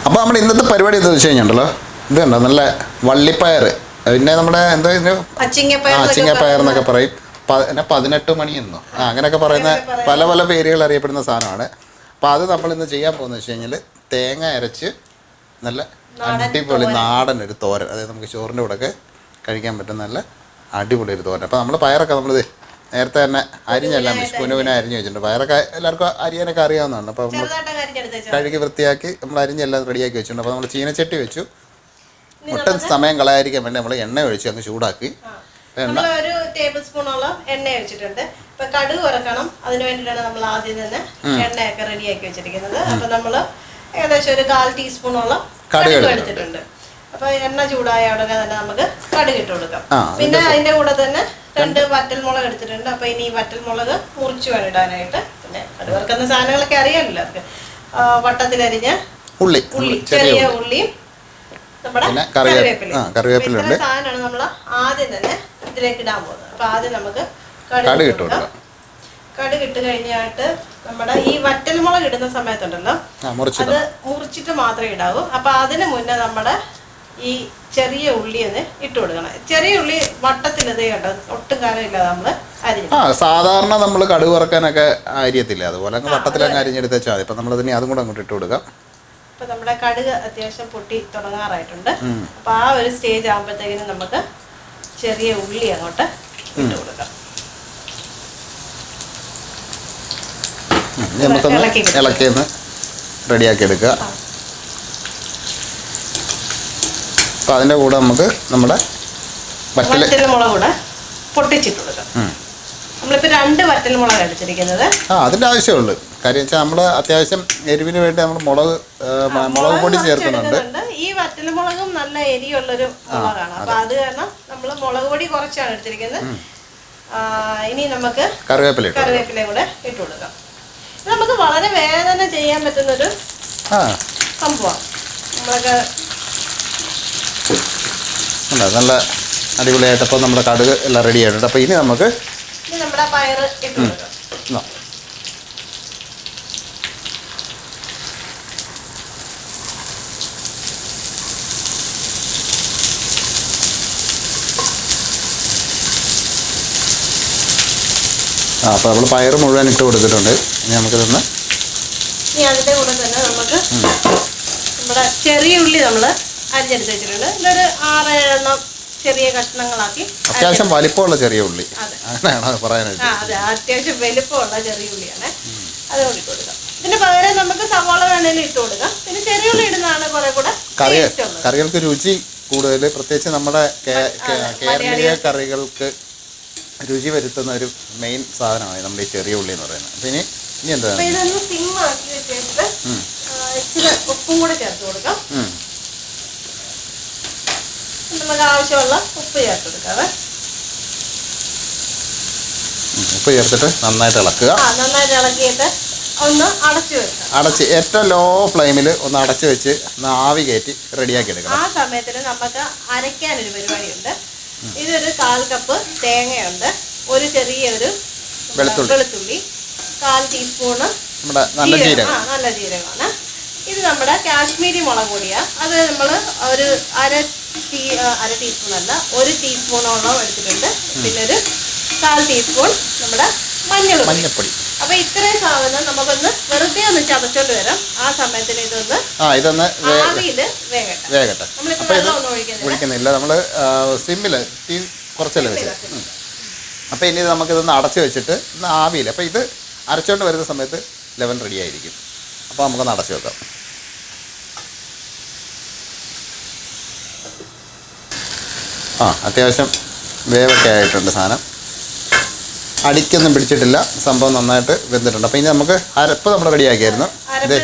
അപ്പോൾ നമ്മുടെ ഇന്നത്തെ പരിപാടി എന്താ വെച്ച് കഴിഞ്ഞിട്ടുണ്ടല്ലോ, ഇത് കണ്ടോ നല്ല വള്ളിപ്പയർ, പിന്നെ നമ്മുടെ എന്താ അച്ചിങ്ങപ്പയർ എന്നൊക്കെ പറയും, 18 മണിയെന്നോ അങ്ങനെയൊക്കെ പറയുന്ന പല പല പേരുകൾ അറിയപ്പെടുന്ന സാധനമാണ്. അപ്പോൾ അത് നമ്മളിന്ന് ചെയ്യാൻ പോകുന്നത് വെച്ച് കഴിഞ്ഞാൽ തേങ്ങ അരച്ച് നല്ല അടിപൊളി നാടൻ ഒരു തോരൻ, അതായത് നമുക്ക് ചോറിൻ്റെ കൂടെയൊക്കെ കഴിക്കാൻ പറ്റുന്ന നല്ല അടിപൊളി ഒരു തോരൻ. അപ്പോൾ നമ്മൾ പയറൊക്കെ നമ്മളിത് നേരത്തെ തന്നെ അരിഞ്ഞെല്ലാം കുനുവിനെ അരിഞ്ഞ് വെച്ചിട്ടുണ്ട്. പയറൊക്കെ എല്ലാവർക്കും അരിയാനൊക്കെ അറിയാവുന്നതാണ്. അപ്പോൾ നമ്മൾ കഴുകി വൃത്തിയാക്കി നമ്മൾ അരിഞ്ഞെല്ലാം റെഡിയാക്കി വെച്ചിട്ടുണ്ട്. അപ്പോൾ നമ്മൾ ചീനച്ചട്ടി വെച്ചു, ഒട്ടും സമയം കളയാതിരിക്കാൻ വേണ്ടി നമ്മൾ എണ്ണ ഒഴിച്ച് അങ്ങ് ചൂടാക്കി. ഒരു ടേബിൾ സ്പൂണോളം എണ്ണ ഒഴിച്ചിട്ടുണ്ട്. ഇപ്പൊ കടുക് വറക്കണം, അതിന് വേണ്ടിയിട്ടാണ് നമ്മൾ ആദ്യം തന്നെ എണ്ണയൊക്കെ റെഡിയാക്കി വെച്ചിരിക്കുന്നത്. അപ്പൊ നമ്മള് ഏകദേശം ഒരു 1/4 ടീസ്പൂണോളം കടുക് എടുത്തിട്ടുണ്ട്. അപ്പൊ എണ്ണ ചൂടായ ഉടനെ തന്നെ നമുക്ക് കടുക് ഇട്ട് കൊടുക്കാം. പിന്നെ അതിന്റെ കൂടെ തന്നെ 2 വറ്റൽമുളക് എടുത്തിട്ടുണ്ട്. അപ്പൊ ഇനി വറ്റൽമുളക് മുറിച്ച് വേണം ഇടാനായിട്ട്. പിന്നെ കടുക് വറുക്കുന്ന സാധനങ്ങളൊക്കെ അറിയാമല്ലോ, അവർക്ക് വട്ടത്തിലരിഞ്ഞ ഉള്ളി, ചെറിയ ഉള്ളിയും നമ്മുടെ കറിവേപ്പിലുണ്ട്. സാധനമാണ് നമ്മൾ ആദ്യം തന്നെ ഇതിലേക്ക് ഇടാൻ പോകുന്നത്. അപ്പൊ ആദ്യം നമുക്ക് കടുക് ഇട്ട് കൊടുക്കാം. കടുക് ഇട്ട് കഴിഞ്ഞായിട്ട് നമ്മുടെ ഈ വറ്റൽമുളക് ഇടുന്ന സമയത്തുണ്ടല്ലോ, അത് മുറിച്ചിട്ട് മാത്രമേ ഇടാവൂ. അപ്പൊ അതിന് മുന്നേ നമ്മുടെ ഈ ചെറിയ ഉള്ളി ഒന്ന് ഇട്ട് കൊടുക്കണം. ചെറിയ ഉള്ളി വട്ടത്തിൽ ഇത് കേട്ടോ, ഒട്ടും കാലമില്ലാതെ നമ്മള് അരിഞ്ഞു. സാധാരണ നമ്മൾ കടുക് വറക്കാനൊക്കെ അരിയത്തില്ല, അതുപോലെ വട്ടത്തിലങ്ങ് അരിഞ്ഞെടുത്ത് വെച്ചാൽ മതി. ഇപ്പൊ നമ്മളതിന് അതും കൂടെ അങ്ങോട്ട് ഇട്ട് കൊടുക്കാം. ഇപ്പൊ നമ്മുടെ കടുക് അത്യാവശ്യം പൊട്ടി തുടങ്ങാറായിട്ടുണ്ട്. അപ്പൊ ആ ഒരു സ്റ്റേജ് ആകുമ്പോഴത്തേക്കിനും നമുക്ക് ചെറിയ ഉള്ളി അങ്ങോട്ട് ഇട്ട് കൊടുക്കാം. നമുക്കൊന്ന് ഇളക്കിയൊന്ന് റെഡിയാക്കി എടുക്കുക. അപ്പം അതിൻ്റെ കൂടെ നമുക്ക് നമ്മുടെ വറ്റൽമുളക് കൂടെ പൊട്ടിച്ചിട്ട് കൊടുക്കാം. നമ്മളിപ്പോൾ 2 വറ്റൽമുളക് എടുത്തിരിക്കുന്നത്. അതിൻ്റെ ആവശ്യമുള്ളൂ. കാര്യം വെച്ചാൽ നമ്മൾ അത്യാവശ്യം എരിവിന് വേണ്ടി നമ്മൾ മുളക് പൊടി ചേർക്കുന്നുണ്ട്. ഈ വറ്റൽമുളകും നല്ല എരിയുള്ളൊരു മുളകാണ്. അപ്പൊ അത് കാരണം നമ്മൾ മുളക് പൊടി കുറച്ചാണ് എടുത്തിരിക്കുന്നത്. ഇനി നമുക്ക് കറിവേപ്പില കൂടെ ഇട്ട് കൊടുക്കാം. നമുക്ക് വളരെ വേദന ചെയ്യാൻ പറ്റുന്നൊരു സംഭവമാണ്. നമ്മളൊക്കെ നല്ല അടിപൊളിയായിട്ട് അപ്പോൾ നമ്മുടെ കടുക് എല്ലാം റെഡി ആയിട്ടുണ്ട്. അപ്പോൾ ഇനി നമുക്ക് നമ്മുടെ പയർ ഇട്ട് കൊടുക്കാം. അപ്പോൾ നമ്മൾ പയർ മുഴുവൻ ഇട്ട് കൊടുത്തിട്ടുണ്ട്. ഇനി നമുക്കിതൊന്ന് അതിൻ്റെ കൂടെ തന്നെ നമുക്ക് നമ്മുടെ ചെറിയ ഉള്ളി നമ്മൾ അരിഞ്ഞെടുത്ത് വെച്ചിട്ടുണ്ട്. ഇതൊരു 6-7 എണ്ണം ചെറിയ കഷ്ണങ്ങളാക്കി, അത്യാവശ്യം വലിപ്പമുള്ള ചെറിയ ഉള്ളി, അങ്ങനെയാണ് പറയാനായിട്ട്. അതെ, അത്യാവശ്യം വലിപ്പമുള്ള ചെറിയ ഉള്ളിയാണ്. അത് ഇട്ട് കൊടുക്കാം. ഇതിന് പകരം നമുക്ക് സവാള വേണേലും ഇട്ട് കൊടുക്കാം. പിന്നെ ചെറിയ ഉള്ളി ഇടുന്നതാണ് കുറെ കൂടെ കറികൾക്ക് രുചി കൂടുതൽ. പ്രത്യേകിച്ച് നമ്മുടെ കേരളീയ കറികൾക്ക് രുചി വരുത്തുന്ന ഒരു മെയിൻ സാധനമാണ് നമ്മുടെ ഈ ചെറിയ ഉള്ളി എന്ന് പറയുന്നത്. അപ്പം ഇനി എന്താ, ഇതൊന്ന് സിമ്മാക്കി വെച്ചിട്ട് ഇച്ചിരി ഉപ്പും കൂടെ ചേർത്ത് കൊടുക്കാം. നമുക്ക് ആവശ്യമുള്ള ഉപ്പ് ചേർത്ത് കൊടുക്കാവേ. ഉപ്പ് ചേർത്തിട്ട് നന്നായിട്ട് ഇളക്കുക. നന്നായിട്ട് ഇളക്കിയിട്ട് ഒന്ന് അടച്ച് ഏറ്റവും ലോ ഫ്ലെയിമിൽ ഒന്ന് അടച്ചു വെച്ച് ആവി കയറ്റി റെഡിയാക്കി എടുക്കണം. ആ സമയത്തിന് നമുക്ക് അരയ്ക്കാനൊരു പരിപാടിയുണ്ട്. ഇതൊരു 1/4 കപ്പ് തേങ്ങയുണ്ട്, ഒരു ചെറിയൊരു വെളുത്തുള്ളി, 1/4 ടീസ്പൂണ് നല്ല ജീരകമാണ്. ഇത് നമ്മുടെ കാശ്മീരി മുളക് പൊടിയാണ്. അത് നമ്മൾ ഒരു അര ടീസ്പൂണല്ല, 1 ടീസ്പൂണോളം എടുത്തിട്ടുണ്ട്. പിന്നെ ഒരു 1/4 ടീസ്പൂൺ നമ്മുടെ മഞ്ഞൾപ്പൊടി. അപ്പൊ ഇത്രയും സാധനം നമുക്കൊന്ന് വെറുതെ ഒന്ന് ചതച്ചോണ്ട് വരാം. ആ സമയത്തിന് ഇതൊന്ന് ആവിയില് വേകട്ടെ. നമ്മളിപ്പോൾ വെള്ളം ഒന്നും ഒഴിക്കുന്നില്ല, നമ്മള് സിമ്മില് തീ കുറച്ചല്ലേ വെച്ച്. അപ്പൊ ഇനി നമുക്കിതൊന്ന് അടച്ചു വെച്ചിട്ട് ഒന്ന് ആവിയില്ല. അപ്പൊ ഇത് അരച്ചോണ്ട് വരുന്ന സമയത്ത് ലെവൻ റെഡി ആയിരിക്കും. അപ്പോൾ നമുക്കൊന്ന് അടച്ചു വെക്കാം. അത്യാവശ്യം വേവൊക്കെ ആയിട്ടുണ്ട് സാധനം, അടിക്കൊന്നും പിടിച്ചിട്ടില്ല, സംഭവം നന്നായിട്ട് വെന്തിട്ടുണ്ട്. അപ്പോൾ ഇനി നമുക്ക് അരപ്പ് നമ്മൾ റെഡിയാക്കിയായിരുന്നു. അതെ,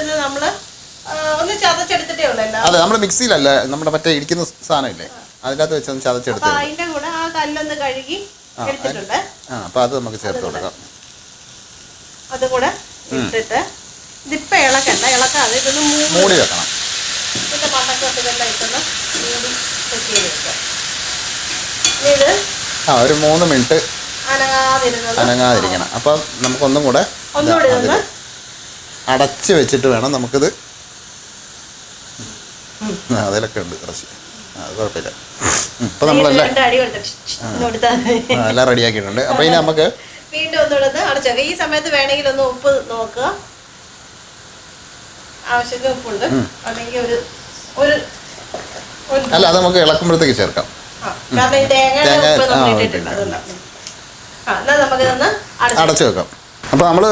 നമ്മൾ മിക്സിയിലല്ല, നമ്മുടെ മറ്റേ ഇടിക്കുന്ന സാധനമില്ലേ അതിനകത്ത് വെച്ചൊന്ന് ചതച്ചെടുത്ത്. അപ്പോൾ അത് നമുക്ക് ചേർത്ത് കൊടുക്കാം. അതുകൂടെ ഇട്ടിട്ട് ഇതിപ്പോൾ ഇളക്കാതെ ഇതൊന്ന് മൂടി വെക്കണം. ഇതിൻ്റെ മണ്ടക്കൊക്കെ ഇതെല്ലാം ഇട്ടൊന്ന് മൂടി സെറ്റ് ചെയ്ത് വെക്കാം. ഇത് ഒരു 3 മിനിറ്റ് അനങ്ങാതിരിക്കണം. അപ്പം നമുക്കൊന്നും കൂടെ അടച്ച് വെച്ചിട്ട് വേണം നമുക്കിത് അതിലൊക്കെ ഉണ്ട് കുറച്ച്, അത് കുഴപ്പമില്ല. ഇപ്പം നമ്മളെല്ലാം എല്ലാം റെഡിയാക്കിയിട്ടുണ്ട്. അപ്പോൾ ഇനി നമുക്ക് വീണ്ടും ഒന്നുകൂടെ അടച്ചേക്കാം. ഈ സമയത്ത് വേണമെങ്കിൽ ഒന്ന് ഉപ്പ് നോക്കുക, ആവശ്യത്തിന് ഉപ്പുണ്ട് അല്ലെങ്കിൽ ഒരു അല്ല അത് നമുക്ക് ഇളക്കുമ്പോഴത്തേക്ക് ചേർക്കാം. കാരണം ഈ തേങ്ങയുടെ ഉപ്പ് നമ്മൾ ഇട്ടിട്ടുണ്ട്, അതുകൊണ്ടാണ്. എന്നാൽ നമുക്കിതൊന്ന് അടച്ചു വെക്കാം. അപ്പോൾ നമ്മൾ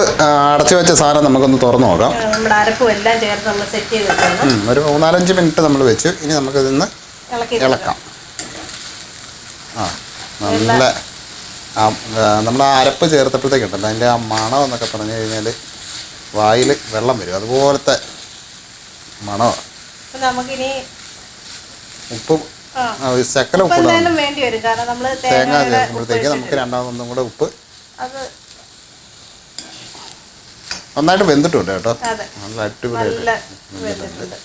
അടച്ചു വെച്ച സാധനം നമുക്കൊന്ന് തുറന്നു നോക്കാം. നമ്മുടെ അരപ്പും എല്ലാം ചേർത്ത് നമ്മൾ സെറ്റ് ചെയ്ത് വെക്കണം. ഒരു 4-5 മിനിറ്റ് നമ്മൾ വെച്ചു. ഇനി നമുക്കിതൊന്ന് ഇളക്കാം. നല്ല നമ്മൾ ആ അരപ്പ് ചേർത്തപ്പോഴത്തേക്കുണ്ടല്ലോ അതിൻ്റെ ആ മണം എന്നൊക്കെ പറഞ്ഞു കഴിഞ്ഞാൽ വായിൽ വെള്ളം വരും, അതുപോലത്തെ മണമാണ്. നമുക്കിനി ഉപ്പും ശക്കല ഉപ്പ് വേണ്ടി വരും, കാരണം നമ്മൾ തേങ്ങ ചേർക്കുമ്പോഴത്തേക്ക് നമുക്ക് രണ്ടാമതൊന്നും കൂടെ ഉപ്പ് നന്നായിട്ട് വെന്തിട്ടുണ്ട് കേട്ടോ. നല്ല അടിപൊളിയായിട്ട്.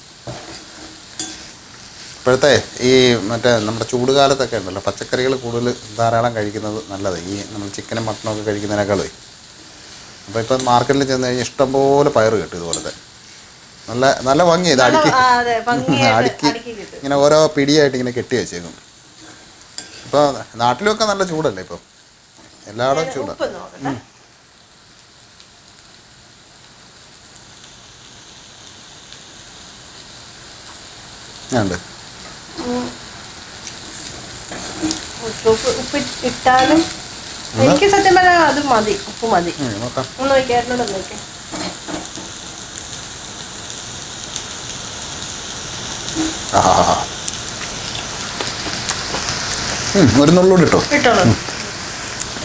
ഇപ്പോഴത്തെ ഈ മറ്റേ നമ്മുടെ ചൂടുകാലത്തൊക്കെ ഉണ്ടല്ലോ പച്ചക്കറികൾ കൂടുതൽ ധാരാളം കഴിക്കുന്നത് നല്ലത്, ഈ നമ്മൾ ചിക്കനും മട്ടനും ഒക്കെ കഴിക്കുന്നതിനേക്കാളേ. അപ്പോൾ ഇപ്പം മാർക്കറ്റിൽ ചെന്ന് കഴിഞ്ഞാൽ ഇഷ്ടംപോലെ പയർ കിട്ടും ഇതുപോലത്തെ. നല്ല നല്ല ഭംഗി, ഇത് അടുക്കി ഇങ്ങനെ ഓരോ പിടിയായിട്ട് ഇങ്ങനെ കെട്ടി വെച്ചേക്കും. ഇപ്പോൾ നാട്ടിലൊക്കെ നല്ല ചൂടല്ലേ ഇപ്പം, എല്ലായിടവും ചൂടാണ്. ഉണ്ട് ഉപ്പ് ഇട്ടാലും എനിക്ക് സത്യം പറഞ്ഞാൽ അത് മതി, ഉപ്പ് മതി. ഒന്ന് നോക്കിയായിരുന്നു നോക്കി. ഒരു നുള്ളൂടി ഇട്ടോ,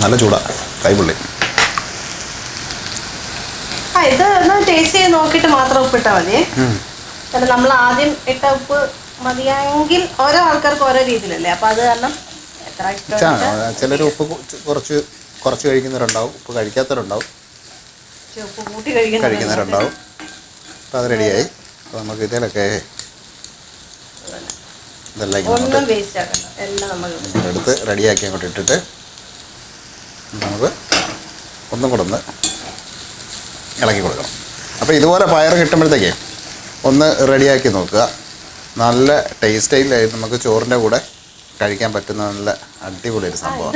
നല്ല ചൂടാ കൈപുള്ളി. ഇത് ഒന്ന് ടേസ്റ്റ് ചെയ്ത് നോക്കിയിട്ട് മാത്രം ഉപ്പിട്ടാൽ മതി. കാരണം നമ്മൾ ആദ്യം ഇട്ട ഉപ്പ് മതിയായെങ്കിൽ ഓരോ ആൾക്കാർക്ക് ഓരോ രീതിയിലല്ലേ, അപ്പൊ അത് കാരണം എത്ര ഇഷ്ടം. ചിലർ ഉപ്പ് കുറച്ച് കഴിക്കുന്നവരുണ്ടാവും, ഉപ്പ് കഴിക്കാത്തവരുണ്ടാവും, ഉപ്പ് കൂട്ടി കഴിക്കുന്നവരുണ്ടാവും. അപ്പം അത് റെഡിയായി. അപ്പോൾ നമുക്ക് ഇതിലൊക്കെ ഒന്നും വേസ്റ്റ് ആക്കണ്ട, എല്ലാം നമ്മൾ എടുത്ത് റെഡിയാക്കി അങ്ങോട്ട് ഇട്ടിട്ട് നമുക്ക് ഒന്നും കൂടെ ഒന്ന് ഇളക്കി കൊടുക്കണം. അപ്പോൾ ഇതുപോലെ പയർ കിട്ടുമ്പോഴത്തേക്കേ ഒന്ന് റെഡിയാക്കി നോക്കുക. നല്ല ടേസ്റ്റിലായി നമുക്ക് ചോറിൻ്റെ കൂടെ കഴിക്കാൻ പറ്റുന്ന നല്ല അടിപൊളി ഒരു സംഭവം.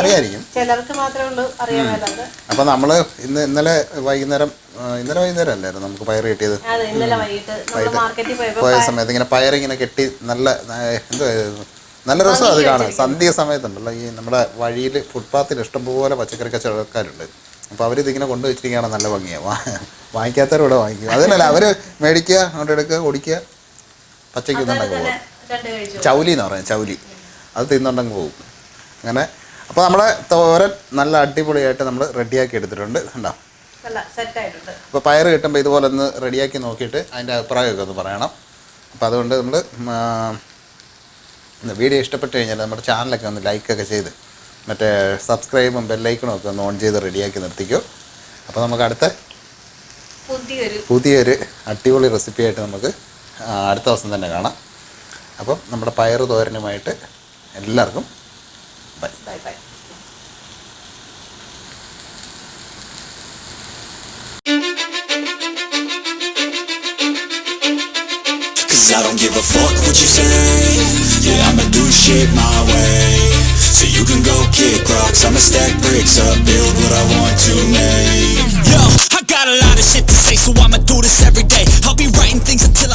അറിയായിരിക്കും, ചിലർക്ക് മാത്രമേ ഉള്ളൂ അറിയാൻ. അപ്പോൾ നമ്മൾ ഇന്നലെ വൈകുന്നേരം അല്ലായിരുന്നു നമുക്ക് പയർ കിട്ടിയത്. പോയ സമയത്ത് ഇങ്ങനെ പയർ ഇങ്ങനെ കെട്ടി നല്ല രസം അത് കാണാൻ. സന്ധ്യ സമയത്തുണ്ടല്ലോ ഈ നമ്മുടെ വഴിയിൽ ഫുട്പാത്തിൽ ഇഷ്ടംപോലെ പച്ചക്കറി കച്ചവടക്കാരുണ്ട്. അപ്പോൾ അവരിതിങ്ങനെ കൊണ്ടുവച്ചിരിക്കുകയാണ്, നല്ല ഭംഗിയാണ്. വാങ്ങിക്കാത്തവരിവിടെ വാങ്ങിക്കും. അതിനല്ല അവർ മേടിക്കുക, അങ്ങോട്ട് എടുക്കുക, ഓടിക്കുക, പച്ചയ്ക്ക് തിന്നുണ്ടെങ്കിൽ പോകും. ചൗലി എന്ന് പറയാം, ചൗലി, അത് തിന്നുണ്ടെങ്കിൽ പോകും അങ്ങനെ. അപ്പോൾ നമ്മളെ തോരൻ നല്ല അടിപൊളിയായിട്ട് നമ്മൾ റെഡിയാക്കി എടുത്തിട്ടുണ്ട്, കണ്ടോ. അപ്പോൾ പയർ കിട്ടുമ്പോൾ ഇതുപോലെ ഒന്ന് റെഡിയാക്കി നോക്കിയിട്ട് അതിൻ്റെ അഭിപ്രായമൊക്കെ ഒന്ന് പറയണം. അപ്പോൾ അതുകൊണ്ട് നമ്മൾ വീഡിയോ ഇഷ്ടപ്പെട്ട് കഴിഞ്ഞാൽ നമ്മുടെ ചാനലൊക്കെ ഒന്ന് ലൈക്കൊക്കെ ചെയ്ത് മറ്റേ സബ്സ്ക്രൈബും ബെല്ലൈക്കണും ഒക്കെ ഒന്ന് ഓൺ ചെയ്ത് റെഡിയാക്കി നിർത്തിക്കോ. അപ്പോൾ നമുക്ക് അടുത്ത പുതിയൊരു അടിപൊളി റെസിപ്പിയായിട്ട് നമുക്ക് അടുത്ത ദിവസം തന്നെ കാണാം. അപ്പം നമ്മുടെ പയർ തോരനുമായിട്ട് എല്ലാവർക്കും bye bye. I don't give a fuck what you say. Yeah, I'ma do shit my way. So you can go kick rocks, I'ma stack bricks up, build what I want to make. Yo, I got a lot of shit to say, so I'ma do this every day. I'll be writing things until